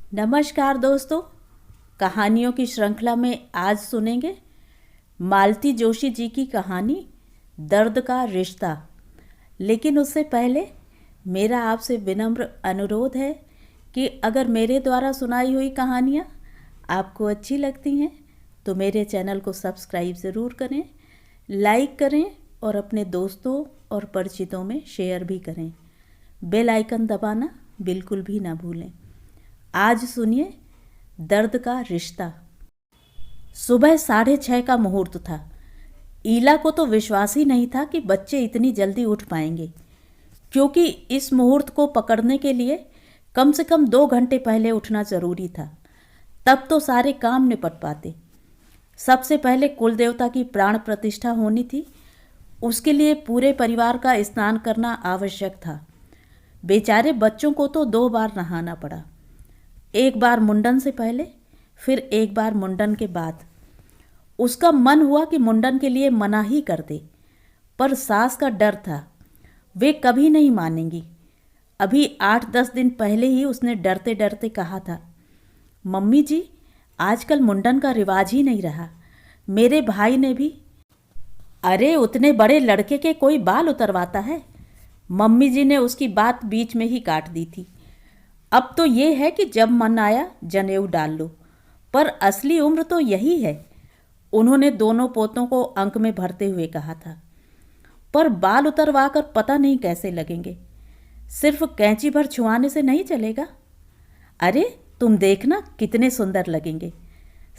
नमस्कार दोस्तों। कहानियों की श्रृंखला में आज सुनेंगे मालती जोशी जी की कहानी दर्द का रिश्ता। लेकिन उससे पहले मेरा आपसे विनम्र अनुरोध है कि अगर मेरे द्वारा सुनाई हुई कहानियाँ आपको अच्छी लगती हैं तो मेरे चैनल को सब्सक्राइब ज़रूर करें, लाइक करें और अपने दोस्तों और परिचितों में शेयर भी करें। बेल आइकन दबाना बिल्कुल भी ना भूलें। आज सुनिए दर्द का रिश्ता। सुबह 6:30 का मुहूर्त था। ईला को तो विश्वास ही नहीं था कि बच्चे इतनी जल्दी उठ पाएंगे, क्योंकि इस मुहूर्त को पकड़ने के लिए कम से कम 2 घंटे पहले उठना जरूरी था। तब तो सारे काम निपट पाते। सबसे पहले कुल देवता की प्राण प्रतिष्ठा होनी थी। उसके लिए पूरे परिवार का स्नान करना आवश्यक था। बेचारे बच्चों को तो 2 बार नहाना पड़ा, एक बार मुंडन से पहले, फिर एक बार मुंडन के बाद। उसका मन हुआ कि मुंडन के लिए मना ही कर दे, पर सास का डर था, वे कभी नहीं मानेंगी। अभी 8-10 दिन पहले ही उसने डरते डरते कहा था, मम्मी जी आजकल मुंडन का रिवाज ही नहीं रहा। मेरे भाई ने भी। अरे उतने बड़े लड़के के कोई बाल उतरवाता है? मम्मी जी ने उसकी बात बीच में ही काट दी थी। अब तो ये है कि जब मन आया जनेऊ डाल लो, पर असली उम्र तो यही है। उन्होंने दोनों पोतों को अंक में भरते हुए कहा था। पर बाल उतरवा कर पता नहीं कैसे लगेंगे, सिर्फ कैंची भर छुआने से नहीं चलेगा। अरे तुम देखना कितने सुंदर लगेंगे,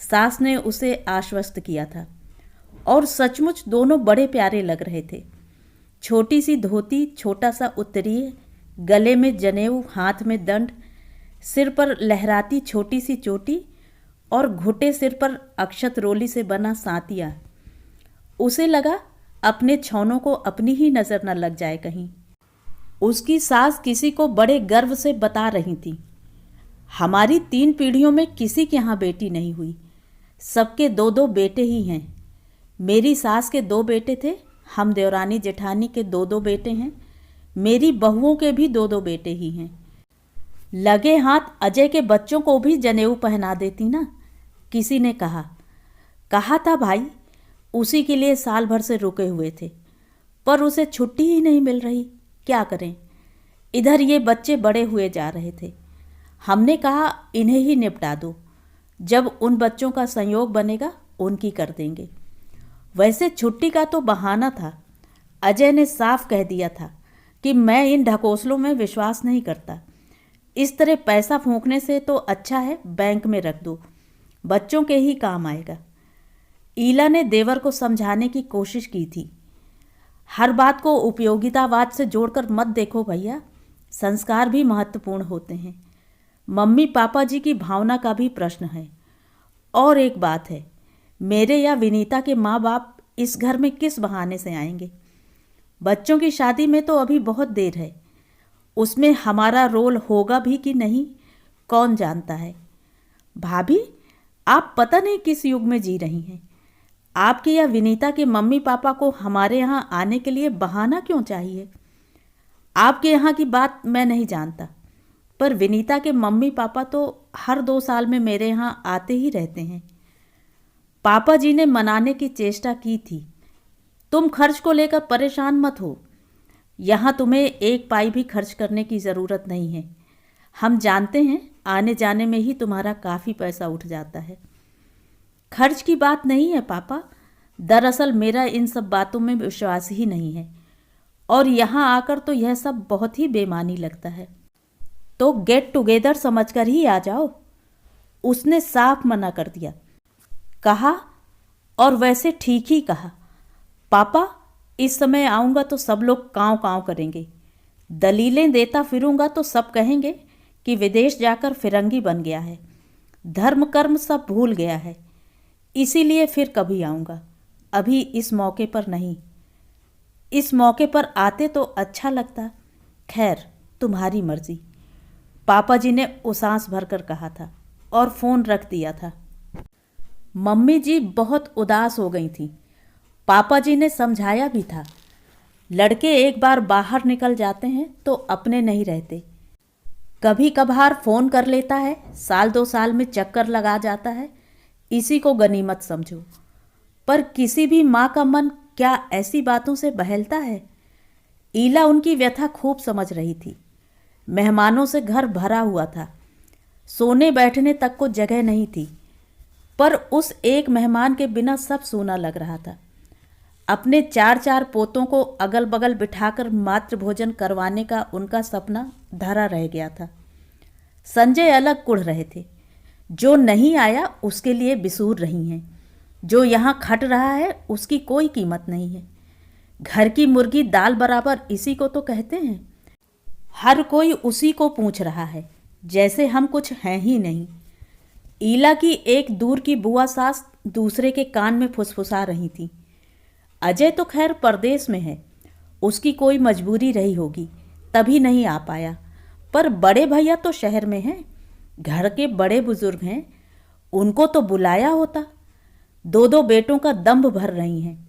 सास ने उसे आश्वस्त किया था। और सचमुच दोनों बड़े प्यारे लग रहे थे। छोटी सी धोती, छोटा सा उत्तरीय, गले में जनेऊ, हाथ में दंड, सिर पर लहराती छोटी सी चोटी और घुटे सिर पर अक्षत रोली से बना सांतिया। उसे लगा अपने छौनों को अपनी ही नजर न लग जाए कहीं। उसकी सास किसी को बड़े गर्व से बता रही थी, हमारी 3 पीढ़ियों में किसी के यहाँ बेटी नहीं हुई, सबके 2-2 बेटे ही हैं। मेरी सास के 2 बेटे थे, हम देवरानी जेठानी के 2-2 बेटे हैं, मेरी बहुओं के भी 2-2 बेटे ही हैं। लगे हाथ अजय के बच्चों को भी जनेऊ पहना देती ना, किसी ने कहा था भाई, उसी के लिए साल भर से रुके हुए थे, पर उसे छुट्टी ही नहीं मिल रही। क्या करें, इधर ये बच्चे बड़े हुए जा रहे थे। हमने कहा इन्हें ही निपटा दो, जब उन बच्चों का संयोग बनेगा उनकी कर देंगे। वैसे छुट्टी का तो बहाना था। अजय ने साफ कह दिया था कि मैं इन ढकोसलों में विश्वास नहीं करता। इस तरह पैसा फूंकने से तो अच्छा है बैंक में रख दो, बच्चों के ही काम आएगा। ईला ने देवर को समझाने की कोशिश की थी, हर बात को उपयोगितावाद से जोड़कर मत देखो भैया, संस्कार भी महत्वपूर्ण होते हैं। मम्मी पापा जी की भावना का भी प्रश्न है। और एक बात है, मेरे या विनीता के माँ बाप इस घर में किस बहाने से आएंगे? बच्चों की शादी में तो अभी बहुत देर है, उसमें हमारा रोल होगा भी कि नहीं कौन जानता है। भाभी, आप पता नहीं किस युग में जी रही हैं। आपके या विनीता के मम्मी पापा को हमारे यहाँ आने के लिए बहाना क्यों चाहिए? आपके यहाँ की बात मैं नहीं जानता, पर विनीता के मम्मी पापा तो हर 2 साल में मेरे यहाँ आते ही रहते हैं। पापा जी ने मनाने की चेष्टा की थी, तुम खर्च को लेकर परेशान मत हो, यहाँ तुम्हें 1 पाई भी खर्च करने की ज़रूरत नहीं है। हम जानते हैं आने जाने में ही तुम्हारा काफ़ी पैसा उठ जाता है। खर्च की बात नहीं है पापा, दरअसल मेरा इन सब बातों में विश्वास ही नहीं है, और यहाँ आकर तो यह सब बहुत ही बेमानी लगता है। तो गेट टुगेदर समझकर ही आ जाओ, उसने साफ मना कर दिया। कहा, और वैसे ठीक ही कहा। पापा, इस समय आऊँगा तो सब लोग काँव काँव करेंगे। दलीलें देता फिरूंगा तो सब कहेंगे कि विदेश जाकर फिरंगी बन गया है, धर्म कर्म सब भूल गया है। इसीलिए फिर कभी आऊँगा, अभी इस मौके पर नहीं। इस मौके पर आते तो अच्छा लगता। खैर तुम्हारी मर्जी, पापा जी ने उसास भरकर कहा था और फ़ोन रख दिया था। मम्मी जी बहुत उदास हो गई थी। पापा जी ने समझाया भी था, लड़के एक बार बाहर निकल जाते हैं तो अपने नहीं रहते। कभी कभार फ़ोन कर लेता है, साल 2 साल में चक्कर लगा जाता है, इसी को गनीमत समझो। पर किसी भी माँ का मन क्या ऐसी बातों से बहलता है? ईला उनकी व्यथा खूब समझ रही थी। मेहमानों से घर भरा हुआ था, सोने बैठने तक को जगह नहीं थी। पर उस एक मेहमान के बिना सब सूना लग रहा था। अपने 4 पोतों को अगल बगल बिठाकर मातृ भोजन करवाने का उनका सपना धरा रह गया था। संजय अलग कुढ़ रहे थे। जो नहीं आया उसके लिए बिसूर रही हैं, जो यहाँ खट रहा है उसकी कोई कीमत नहीं है। घर की मुर्गी दाल बराबर, इसी को तो कहते हैं। हर कोई उसी को पूछ रहा है, जैसे हम कुछ हैं ही नहीं। ईला की एक दूर की बुआ सास दूसरे के कान में फुसफुसा रही थी। अजय तो खैर परदेश में है, उसकी कोई मजबूरी रही होगी तभी नहीं आ पाया। पर बड़े भैया तो शहर में हैं, घर के बड़े बुजुर्ग हैं, उनको तो बुलाया होता। 2 बेटों का दम्भ भर रही हैं।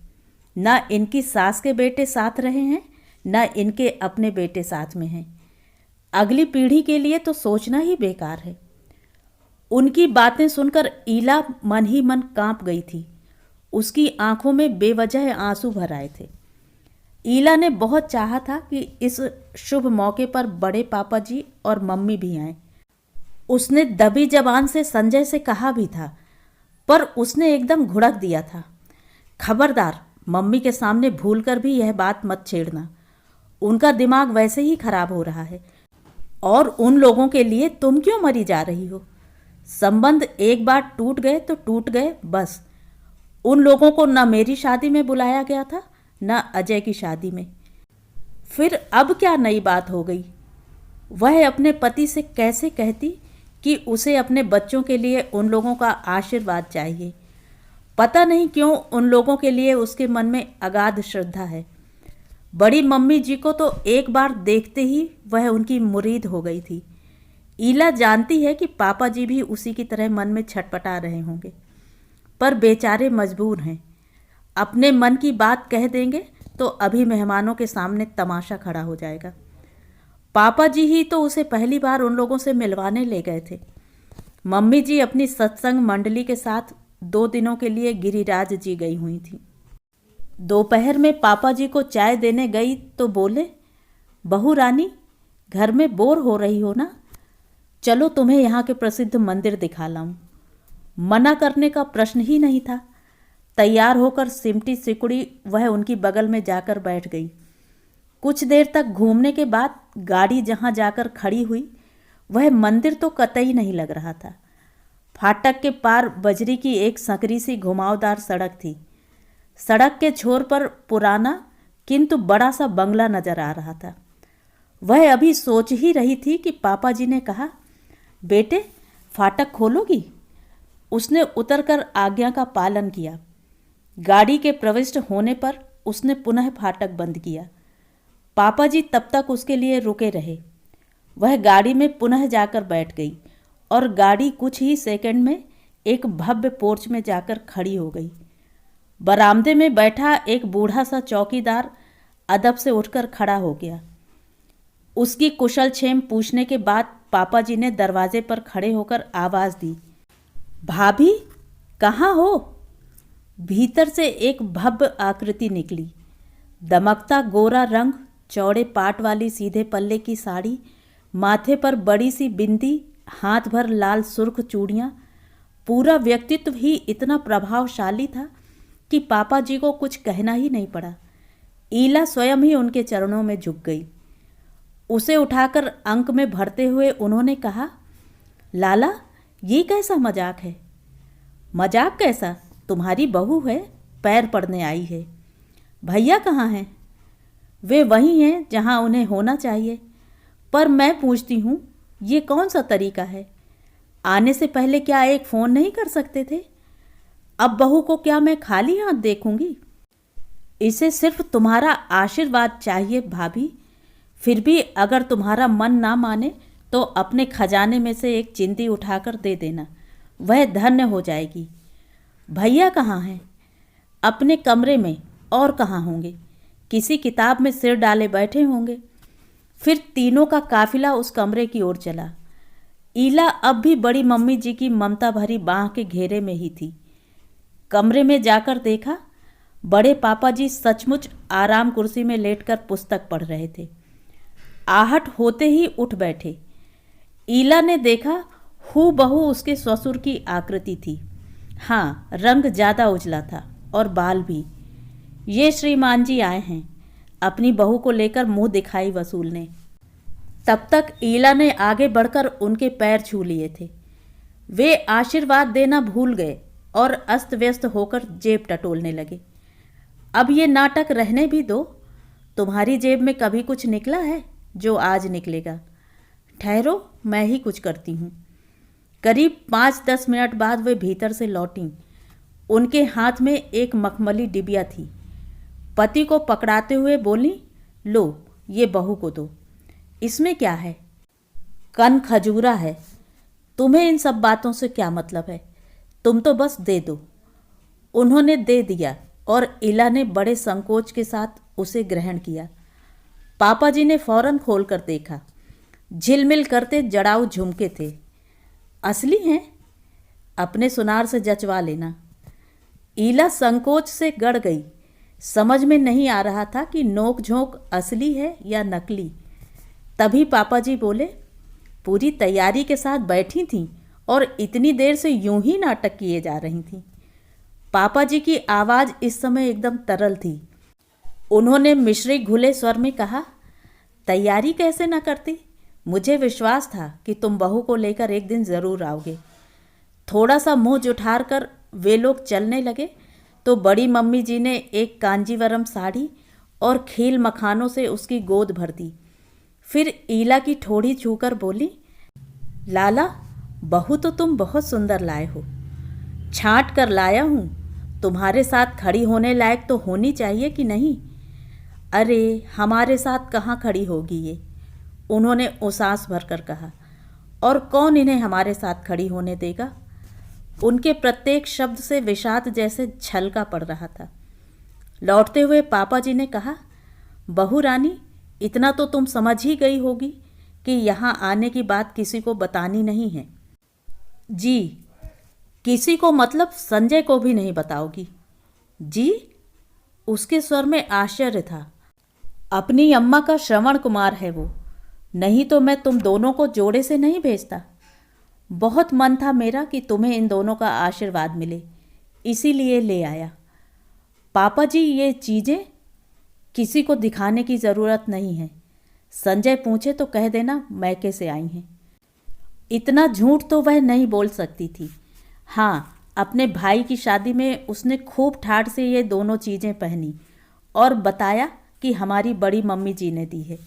ना इनकी सास के बेटे साथ रहे हैं, ना इनके अपने बेटे साथ में हैं। अगली पीढ़ी के लिए तो सोचना ही बेकार है। उनकी बातें सुनकर ईला मन ही मन कांप गई थी। उसकी आंखों में बेवजह आंसू भर आए थे। ईला ने बहुत चाहा था कि इस शुभ मौके पर बड़े पापा जी और मम्मी भी आएं। उसने दबी जबान से संजय से कहा भी था, पर उसने एकदम घुड़क दिया था, खबरदार, मम्मी के सामने भूलकर भी यह बात मत छेड़ना। उनका दिमाग वैसे ही खराब हो रहा है, और उन लोगों के लिए तुम क्यों मरी जा रही हो? संबंध एक बार टूट गए तो टूट गए बस। उन लोगों को न मेरी शादी में बुलाया गया था, न अजय की शादी में। फिर अब क्या नई बात हो गई? वह अपने पति से कैसे कहती कि उसे अपने बच्चों के लिए उन लोगों का आशीर्वाद चाहिए। पता नहीं क्यों उन लोगों के लिए उसके मन में अगाध श्रद्धा है। बड़ी मम्मी जी को तो एक बार देखते ही वह उनकी मुरीद हो गई थी। ईला जानती है कि पापा जी भी उसी की तरह मन में छटपटा रहे होंगे, पर बेचारे मजबूर हैं। अपने मन की बात कह देंगे तो अभी मेहमानों के सामने तमाशा खड़ा हो जाएगा। पापा जी ही तो उसे पहली बार उन लोगों से मिलवाने ले गए थे। मम्मी जी अपनी सत्संग मंडली के साथ 2 दिनों के लिए गिरिराज जी गई हुई थी। दोपहर में पापा जी को चाय देने गई तो बोले, बहू रानी, घर में बोर हो रही हो ना, चलो तुम्हें यहाँ के प्रसिद्ध मंदिर दिखा लाऊं। मना करने का प्रश्न ही नहीं था। तैयार होकर सिमटी सिकुड़ी वह उनकी बगल में जाकर बैठ गई। कुछ देर तक घूमने के बाद गाड़ी जहाँ जाकर खड़ी हुई वह मंदिर तो कतई नहीं लग रहा था। फाटक के पार बजरी की एक संकरी सी घुमावदार सड़क थी। सड़क के छोर पर पुराना किंतु बड़ा सा बंगला नजर आ रहा था। वह अभी सोच ही रही थी कि पापा जी ने कहा, बेटे फाटक खोलोगी? उसने उतरकर आज्ञा का पालन किया। गाड़ी के प्रविष्ट होने पर उसने पुनः फाटक बंद किया। पापा जी तब तक उसके लिए रुके रहे। वह गाड़ी में पुनः जाकर बैठ गई और गाड़ी कुछ ही सेकंड में एक भव्य पोर्च में जाकर खड़ी हो गई। बरामदे में बैठा एक बूढ़ा सा चौकीदार अदब से उठकर खड़ा हो गया। उसकी कुशल क्षेम पूछने के बाद पापा जी ने दरवाजे पर खड़े होकर आवाज़ दी, भाभी कहाँ हो? भीतर से एक भव्य आकृति निकली। दमकता गोरा रंग, चौड़े पाट वाली सीधे पल्ले की साड़ी, माथे पर बड़ी सी बिंदी, हाथ भर लाल सुर्ख चूड़ियाँ। पूरा व्यक्तित्व ही इतना प्रभावशाली था कि पापा जी को कुछ कहना ही नहीं पड़ा। ईला स्वयं ही उनके चरणों में झुक गई। उसे उठाकर अंक में भरते हुए उन्होंने कहा, लाला ये कैसा मजाक है? मजाक कैसा? तुम्हारी बहू है, पैर पड़ने आई है। भैया कहाँ हैं? वे वही हैं जहाँ उन्हें होना चाहिए। पर मैं पूछती हूँ, ये कौन सा तरीका है? आने से पहले क्या एक फ़ोन नहीं कर सकते थे? अब बहू को क्या मैं खाली हाथ देखूंगी? इसे सिर्फ तुम्हारा आशीर्वाद चाहिए भाभी। फिर भी अगर तुम्हारा मन ना माने तो अपने खजाने में से एक चिंदी उठाकर दे देना, वह धन्य हो जाएगी। भैया कहाँ हैं? अपने कमरे में, और कहाँ होंगे? किसी किताब में सिर डाले बैठे होंगे। फिर तीनों का काफिला उस कमरे की ओर चला। ईला अब भी बड़ी मम्मी जी की ममता भरी बाह के घेरे में ही थी। कमरे में जाकर देखा, बड़े पापा जी सचमुच आराम कुर्सी में लेटकर पुस्तक पढ़ रहे थे। आहट होते ही उठ बैठे। ईला ने देखा, हूबहू उसके ससुर की आकृति थी। हाँ, रंग ज़्यादा उजला था और बाल भी। ये श्रीमान जी आए हैं, अपनी बहू को लेकर मुंह दिखाई वसूलने। तब तक ईला ने आगे बढ़कर उनके पैर छू लिए थे। वे आशीर्वाद देना भूल गए और अस्त व्यस्त होकर जेब टटोलने लगे। अब ये नाटक रहने भी दो। तुम्हारी जेब में कभी कुछ निकला है जो आज निकलेगा? ठहरो, मैं ही कुछ करती हूँ। करीब 5-10 मिनट बाद वे भीतर से लौटीं। उनके हाथ में एक मखमली डिबिया थी। पति को पकड़ाते हुए बोली, लो, ये बहू को दो। इसमें क्या है? कन खजूरा है। तुम्हें इन सब बातों से क्या मतलब है? तुम तो बस दे दो। उन्होंने दे दिया और ईला ने बड़े संकोच के साथ उसे ग्रहण किया। पापा जी ने फौरन खोलकर देखा। झिलमिल करते जड़ाऊ झुमके थे। असली हैं? अपने सुनार से जचवा लेना। ईला संकोच से गड़ गई। समझ में नहीं आ रहा था कि नोक झोंक असली है या नकली। तभी पापा जी बोले, पूरी तैयारी के साथ बैठी थीं और इतनी देर से यूं ही नाटक किए जा रही थीं। पापा जी की आवाज़ इस समय एकदम तरल थी। उन्होंने मिश्री घुले स्वर में कहा, तैयारी कैसे न करती? मुझे विश्वास था कि तुम बहू को लेकर एक दिन ज़रूर आओगे। थोड़ा सा मुंह जुठार कर वे लोग चलने लगे तो बड़ी मम्मी जी ने एक कांजीवरम साड़ी और खील मखानों से उसकी गोद भर दी। फिर ईला की ठोड़ी छूकर बोली, लाला, बहू तो तुम बहुत सुंदर लाए हो। छांट कर लाया हूँ। तुम्हारे साथ खड़ी होने लायक तो होनी चाहिए कि नहीं? अरे, हमारे साथ कहाँ खड़ी होगी ये? उन्होंने उसास भरकर कहा। और कौन इन्हें हमारे साथ खड़ी होने देगा? उनके प्रत्येक शब्द से विषाद जैसे छलका पड़ रहा था। लौटते हुए पापा जी ने कहा, बहू रानी, इतना तो तुम समझ ही गई होगी कि यहाँ आने की बात किसी को बतानी नहीं है। जी, किसी को मतलब संजय को भी नहीं बताओगी? जी? उसके स्वर में आश्चर्य था। अपनी अम्मा का श्रवण कुमार है वो, नहीं तो मैं तुम दोनों को जोड़े से नहीं भेजता। बहुत मन था मेरा कि तुम्हें इन दोनों का आशीर्वाद मिले, इसीलिए ले आया। पापा जी, ये चीज़ें किसी को दिखाने की ज़रूरत नहीं है। संजय पूछे तो कह देना मैके से आई हैं। इतना झूठ तो वह नहीं बोल सकती थी। हाँ, अपने भाई की शादी में उसने खूब ठाठ से ये दोनों चीज़ें पहनी और बताया कि हमारी बड़ी मम्मी जी ने दी है।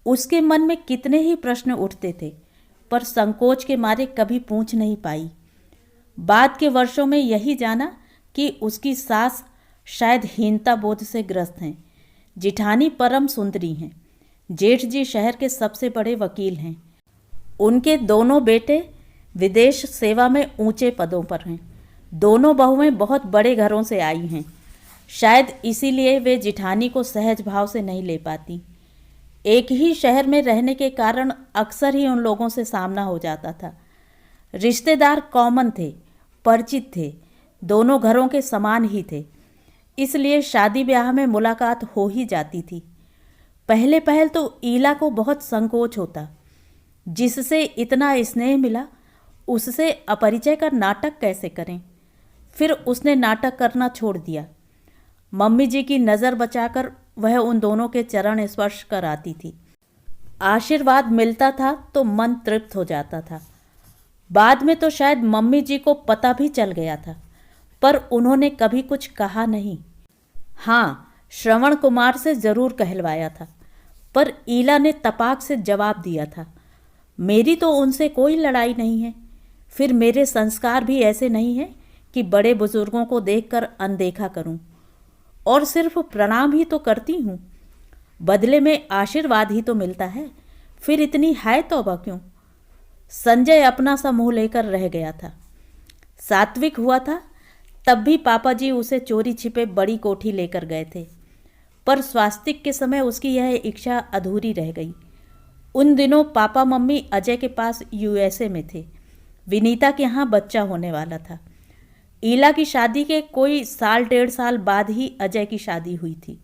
उसके मन में कितने ही प्रश्न उठते थे, पर संकोच के मारे कभी पूछ नहीं पाई। बाद के वर्षों में यही जाना कि उसकी सास शायद हीनता बोध से ग्रस्त हैं। जिठानी परम सुंदरी हैं। जेठ जी शहर के सबसे बड़े वकील हैं। उनके दोनों बेटे विदेश सेवा में ऊंचे पदों पर हैं। दोनों बहुएं बहुत बड़े घरों से आई हैं। शायद इसीलिए वे जिठानी को सहज भाव से नहीं ले पाती। एक ही शहर में रहने के कारण अक्सर ही उन लोगों से सामना हो जाता था। रिश्तेदार कॉमन थे, परिचित थे, दोनों घरों के समान ही थे, इसलिए शादी ब्याह में मुलाकात हो ही जाती थी। पहले पहल तो ईला को बहुत संकोच होता। जिससे इतना स्नेह मिला, उससे अपरिचय का नाटक कैसे करें? फिर उसने नाटक करना छोड़ दिया। मम्मी जी की नज़र बचाकर वह उन दोनों के चरण स्पर्श कर आती थी। आशीर्वाद मिलता था तो मन तृप्त हो जाता था। बाद में तो शायद मम्मी जी को पता भी चल गया था, पर उन्होंने कभी कुछ कहा नहीं। हाँ, श्रवण कुमार से ज़रूर कहलवाया था, पर ईला ने तपाक से जवाब दिया था, मेरी तो उनसे कोई लड़ाई नहीं है। फिर मेरे संस्कार भी ऐसे नहीं हैं कि बड़े बुजुर्गों को देखकर अनदेखा करूं, और सिर्फ प्रणाम ही तो करती हूँ। बदले में आशीर्वाद ही तो मिलता है, फिर इतनी हाय तौबा क्यों? संजय अपना सा मुँह लेकर रह गया था। सात्विक हुआ था तब भी पापा जी उसे चोरी छिपे बड़ी कोठी लेकर गए थे, पर स्वास्तिक के समय उसकी यह इच्छा अधूरी रह गई। उन दिनों पापा मम्मी अजय के पास यूएसए में थे। विनीता के यहाँ बच्चा होने वाला था। ईला की शादी के कोई साल 1.5 साल बाद ही अजय की शादी हुई थी।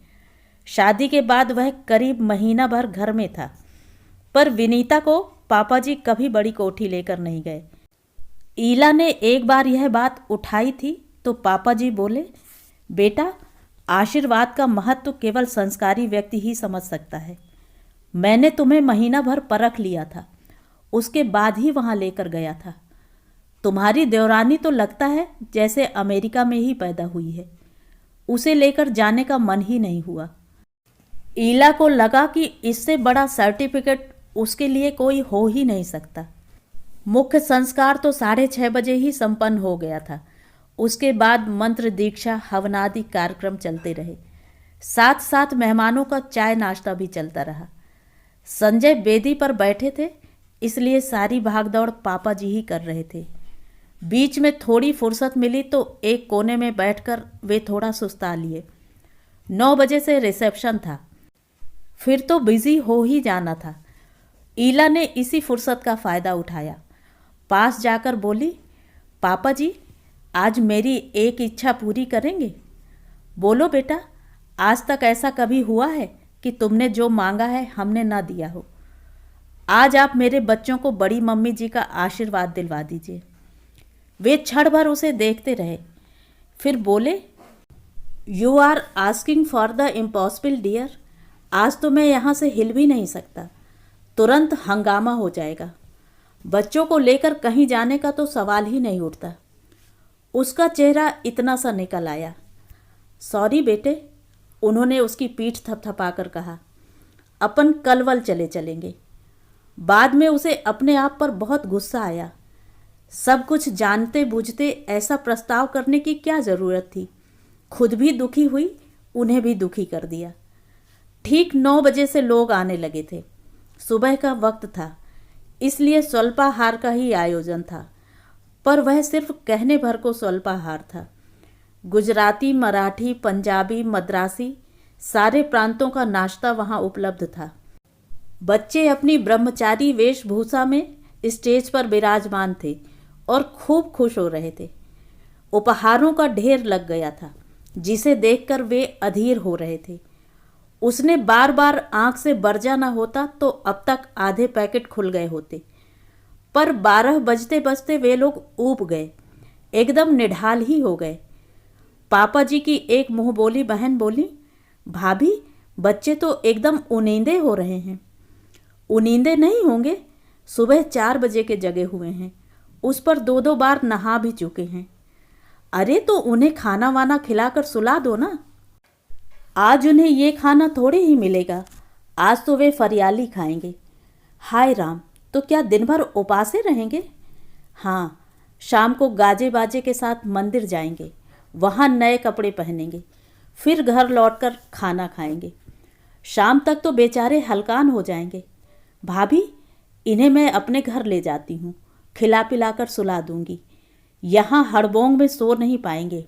शादी के बाद वह करीब महीना भर घर में था, पर विनीता को पापा जी कभी बड़ी कोठी लेकर नहीं गए। ईला ने एक बार यह बात उठाई थी तो पापा जी बोले, बेटा, आशीर्वाद का महत्व केवल संस्कारी व्यक्ति ही समझ सकता है। मैंने तुम्हें महीना भर परख लिया था, उसके बाद ही वहाँ लेकर गया था। तुम्हारी देवरानी तो लगता है जैसे अमेरिका में ही पैदा हुई है। उसे लेकर जाने का मन ही नहीं हुआ। ईला को लगा कि इससे बड़ा सर्टिफिकेट उसके लिए कोई हो ही नहीं सकता। मुख्य संस्कार तो 6:30 बजे ही संपन्न हो गया था। उसके बाद मंत्र दीक्षा हवनादि कार्यक्रम चलते रहे। साथ साथ मेहमानों का चाय नाश्ता भी चलता रहा। संजय बेदी पर बैठे थे, इसलिए सारी भागदौड़ पापा जी ही कर रहे थे। बीच में थोड़ी फुर्सत मिली तो एक कोने में बैठकर वे थोड़ा सुस्ता लिए। 9 बजे से रिसेप्शन था, फिर तो बिजी हो ही जाना था। ईला ने इसी फुर्सत का फ़ायदा उठाया। पास जाकर बोली, पापा जी, आज मेरी एक इच्छा पूरी करेंगे? बोलो बेटा, आज तक ऐसा कभी हुआ है कि तुमने जो मांगा है हमने ना दिया हो? आज आप मेरे बच्चों को बड़ी मम्मी जी का आशीर्वाद दिलवा दीजिए। वे क्षण भर उसे देखते रहे, फिर बोले, you are asking for the impossible dear. आज तो मैं यहाँ से हिल भी नहीं सकता, तुरंत हंगामा हो जाएगा। बच्चों को लेकर कहीं जाने का तो सवाल ही नहीं उठता। उसका चेहरा इतना सा निकल आया। सॉरी बेटे, उन्होंने उसकी पीठ थपथपाकर कहा। अपन कलवल चले चलेंगे। बाद में उसे अपने आप पर बहुत गुस्सा आया। सब कुछ जानते बूझते ऐसा प्रस्ताव करने की क्या ज़रूरत थी? खुद भी दुखी हुई, उन्हें भी दुखी कर दिया। ठीक 9 बजे से लोग आने लगे थे। सुबह का वक्त था, इसलिए स्वल्पाहार का ही आयोजन था, पर वह सिर्फ कहने भर को स्वल्पाहार था। गुजराती, मराठी, पंजाबी, मद्रासी सारे प्रांतों का नाश्ता वहाँ उपलब्ध था। बच्चे अपनी ब्रह्मचारी वेशभूषा में स्टेज पर विराजमान थे और खूब खुश हो रहे थे। उपहारों का ढेर लग गया था, जिसे देखकर वे अधीर हो रहे थे। उसने बार बार आंख से बरजा न होता तो अब तक आधे पैकेट खुल गए होते, पर 12 बजते बजते वे लोग ऊब गए, एकदम निढाल ही हो गए। पापा जी की एक मुँह बोली बहन बोली, भाभी, बच्चे तो एकदम उनींदे हो रहे हैं। उनींदे नहीं होंगे, सुबह 4 बजे के जगे हुए हैं, उस पर 2-2 बार नहा भी चुके हैं। अरे तो उन्हें खाना वाना खिलाकर सुला दो ना। आज उन्हें ये खाना थोड़े ही मिलेगा, आज तो वे फरियाली खाएंगे। हाय राम, तो क्या दिन भर उपासे रहेंगे? हाँ, शाम को गाजे बाजे के साथ मंदिर जाएंगे, वहाँ नए कपड़े पहनेंगे, फिर घर लौटकर खाना खाएंगे। शाम तक तो बेचारे हलकान हो जाएंगे। भाभी, इन्हें मैं अपने घर ले जाती हूँ, खिला पिलाकर सुला दूंगी। यहाँ हड़बोंग में सो नहीं पाएंगे।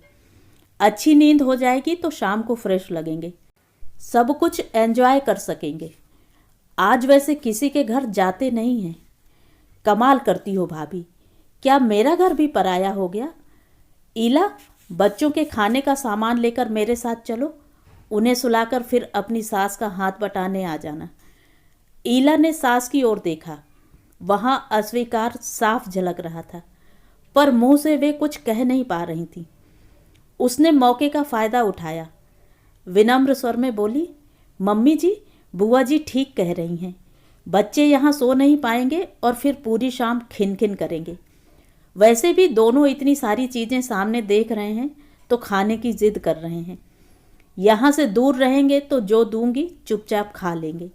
अच्छी नींद हो जाएगी तो शाम को फ्रेश लगेंगे, सब कुछ एंजॉय कर सकेंगे। आज वैसे किसी के घर जाते नहीं हैं। कमाल करती हो भाभी, क्या मेरा घर भी पराया हो गया? ईला, बच्चों के खाने का सामान लेकर मेरे साथ चलो, उन्हें सुलाकर फिर अपनी सास का हाथ बटाने आ जाना। ईला ने सास की ओर देखा, वहाँ अस्वीकार साफ झलक रहा था, पर मुंह से वे कुछ कह नहीं पा रही थी। उसने मौके का फ़ायदा उठाया, विनम्र स्वर में बोली, मम्मी जी, बुआ जी ठीक कह रही हैं। बच्चे यहाँ सो नहीं पाएंगे और फिर पूरी शाम खिन करेंगे। वैसे भी दोनों इतनी सारी चीज़ें सामने देख रहे हैं तो खाने की जिद कर रहे हैं। यहाँ से दूर रहेंगे तो जो दूंगी चुपचाप खा लेंगे।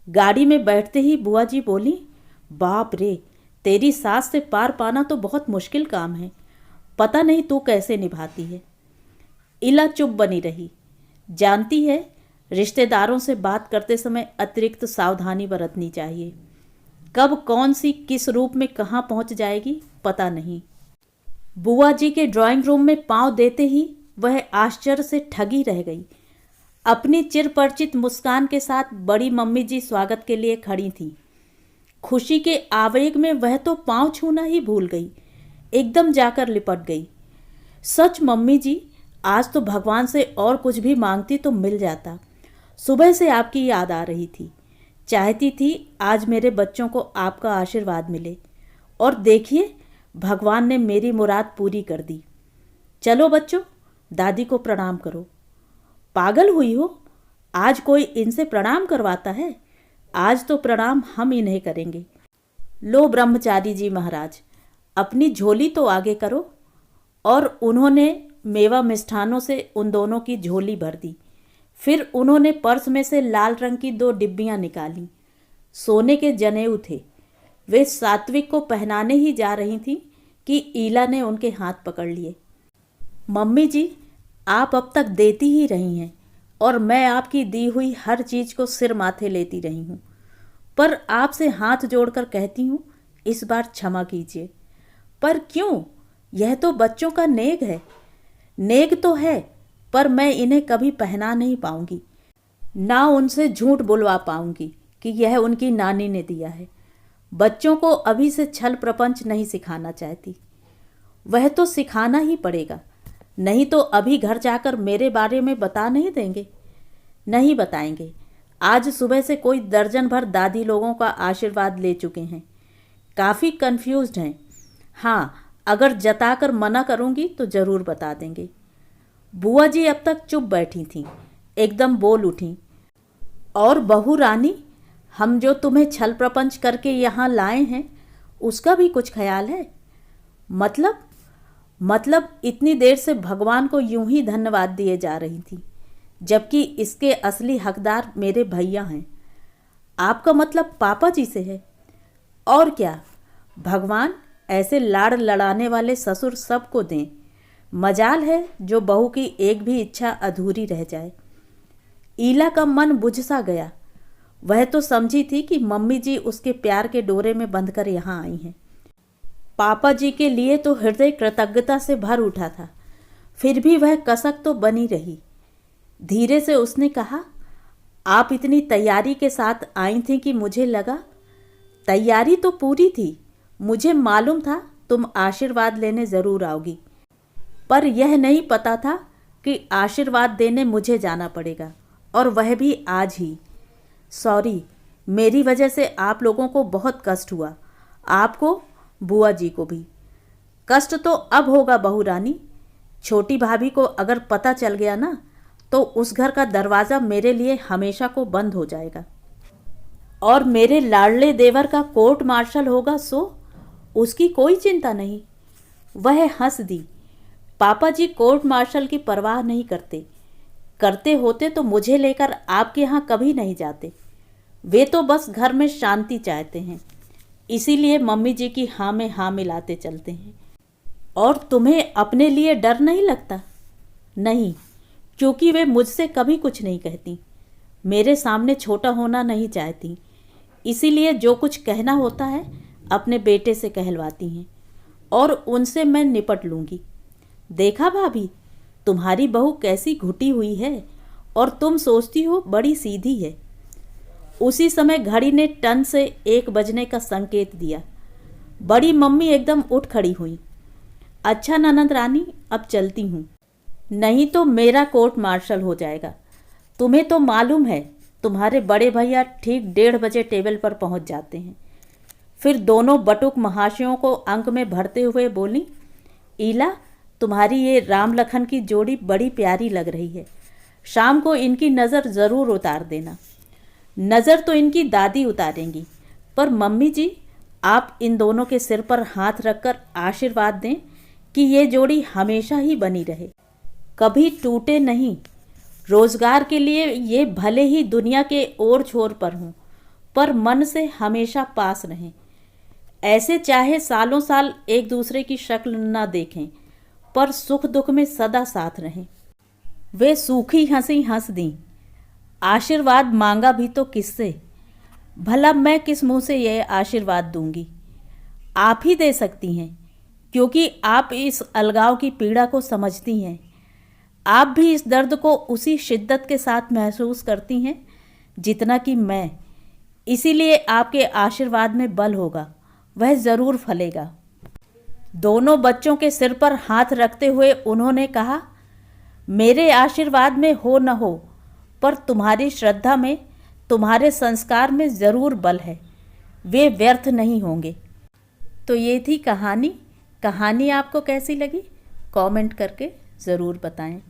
गाड़ी में बैठते ही बुआ जी बोली, बाप रे, तेरी सास से पार पाना तो बहुत मुश्किल काम है, पता नहीं तू कैसे निभाती है। इला चुप बनी रही। जानती है, रिश्तेदारों से बात करते समय अतिरिक्त सावधानी बरतनी चाहिए। कब कौन सी किस रूप में कहाँ पहुँच जाएगी पता नहीं। बुआ जी के ड्राइंग रूम में पांव देते ही वह आश्चर्य से ठगी रह गई। अपनी चिरपरिचित मुस्कान के साथ बड़ी मम्मी जी स्वागत के लिए खड़ी थीं। खुशी के आवेग में वह तो पांव छूना ही भूल गई, एकदम जाकर लिपट गई। सच मम्मी जी, आज तो भगवान से और कुछ भी मांगती तो मिल जाता। सुबह से आपकी याद आ रही थी, चाहती थी आज मेरे बच्चों को आपका आशीर्वाद मिले, और देखिए भगवान ने मेरी मुराद पूरी कर दी। चलो बच्चों, दादी को प्रणाम करो। पागल हुई हो? आज कोई इनसे प्रणाम करवाता है? आज तो प्रणाम हम इन्हें करेंगे। लो ब्रह्मचारी जी महाराज, अपनी झोली तो आगे करो। और उन्होंने मेवा मिष्ठानों से उन दोनों की झोली भर दी। फिर उन्होंने पर्स में से लाल रंग की 2 डिब्बियां निकाली। सोने के जनेऊ थे। वे सात्विक को पहनाने ही जा रही थीं कि ईला ने उनके हाथ पकड़ लिए। मम्मी जी, आप अब तक देती ही रही हैं और मैं आपकी दी हुई हर चीज़ को सिर माथे लेती रही हूँ, पर आपसे हाथ जोड़कर कहती हूँ इस बार क्षमा कीजिए। पर क्यों? यह तो बच्चों का नेग है। नेग तो है, पर मैं इन्हें कभी पहना नहीं पाऊंगी, ना उनसे झूठ बुलवा पाऊंगी कि यह उनकी नानी ने दिया है। बच्चों को अभी से छल प्रपंच नहीं सिखाना चाहती। वह तो सिखाना ही पड़ेगा, नहीं तो अभी घर जाकर मेरे बारे में बता नहीं देंगे। नहीं बताएंगे। आज सुबह से कोई दर्जन भर दादी लोगों का आशीर्वाद ले चुके हैं, काफ़ी कंफ्यूज्ड हैं। हाँ, अगर जताकर मना करूंगी तो ज़रूर बता देंगे। बुआ जी अब तक चुप बैठी थीं, एकदम बोल उठीं। और बहू रानी, हम जो तुम्हें छल प्रपंच करके यहाँ लाए हैं उसका भी कुछ ख्याल है? मतलब इतनी देर से भगवान को यूं ही धन्यवाद दिए जा रही थी, जबकि इसके असली हकदार मेरे भैया हैं। आपका मतलब पापा जी से है? और क्या, भगवान ऐसे लाड़ लड़ाने वाले ससुर सबको दें। मजाल है जो बहू की एक भी इच्छा अधूरी रह जाए। ईला का मन बुझ सा गया। वह तो समझी थी कि मम्मी जी उसके प्यार के डोरे में बंधकर यहाँ आई हैं। पापा जी के लिए तो हृदय कृतज्ञता से भर उठा था, फिर भी वह कसक तो बनी रही। धीरे से उसने कहा, आप इतनी तैयारी के साथ आई थी कि मुझे लगा। तैयारी तो पूरी थी, मुझे मालूम था तुम आशीर्वाद लेने ज़रूर आओगी, पर यह नहीं पता था कि आशीर्वाद देने मुझे जाना पड़ेगा, और वह भी आज ही। सॉरी, मेरी वजह से आप लोगों को बहुत कष्ट हुआ, आपको, बुआ जी को भी। कष्ट तो अब होगा बहू रानी। छोटी भाभी को अगर पता चल गया ना, तो उस घर का दरवाज़ा मेरे लिए हमेशा को बंद हो जाएगा। और मेरे लाडले देवर का कोर्ट मार्शल होगा सो उसकी कोई चिंता नहीं। वह हंस दी। पापा जी कोर्ट मार्शल की परवाह नहीं करते। करते होते तो मुझे लेकर आपके यहाँ कभी नहीं जाते। वे तो बस घर में शांति चाहते हैं, इसीलिए मम्मी जी की हाँ में हाँ मिलाते चलते हैं। और तुम्हें अपने लिए डर नहीं लगता? नहीं, क्योंकि वे मुझसे कभी कुछ नहीं कहती। मेरे सामने छोटा होना नहीं चाहती, इसीलिए जो कुछ कहना होता है अपने बेटे से कहलवाती हैं, और उनसे मैं निपट लूँगी। देखा भाभी, तुम्हारी बहू कैसी घुटी हुई है, और तुम सोचती हो बड़ी सीधी है। उसी समय घड़ी ने टन से 1 बजने का संकेत दिया। बड़ी मम्मी एकदम उठ खड़ी हुई। अच्छा ननद रानी, अब चलती हूँ, नहीं तो मेरा कोर्ट मार्शल हो जाएगा। तुम्हें तो मालूम है, तुम्हारे बड़े भैया ठीक 1:30 बजे टेबल पर पहुँच जाते हैं। फिर दोनों बटुक महाशयों को अंक में भरते हुए बोली, ईला, तुम्हारी ये राम लखन की जोड़ी बड़ी प्यारी लग रही है। शाम को इनकी नज़र ज़रूर उतार देना। नज़र तो इनकी दादी उतारेंगी, पर मम्मी जी, आप इन दोनों के सिर पर हाथ रखकर आशीर्वाद दें कि ये जोड़ी हमेशा ही बनी रहे, कभी टूटे नहीं। रोजगार के लिए ये भले ही दुनिया के ओर छोर पर हों, पर मन से हमेशा पास रहें। ऐसे चाहे सालों साल एक दूसरे की शक्ल न देखें, पर सुख दुख में सदा साथ रहें। वे सूखी हंसी हंस दी। आशीर्वाद मांगा भी तो किससे? भला मैं किस मुंह से यह आशीर्वाद दूंगी? आप ही दे सकती हैं, क्योंकि आप इस अलगाव की पीड़ा को समझती हैं। आप भी इस दर्द को उसी शिद्दत के साथ महसूस करती हैं जितना कि मैं। इसीलिए आपके आशीर्वाद में बल होगा, वह ज़रूर फलेगा। दोनों बच्चों के सिर पर हाथ रखते हुए उन्होंने कहा, मेरे आशीर्वाद में हो न हो, पर तुम्हारी श्रद्धा में, तुम्हारे संस्कार में ज़रूर बल है, वे व्यर्थ नहीं होंगे। तो ये थी कहानी। कहानी आपको कैसी लगी कमेंट करके ज़रूर बताएं।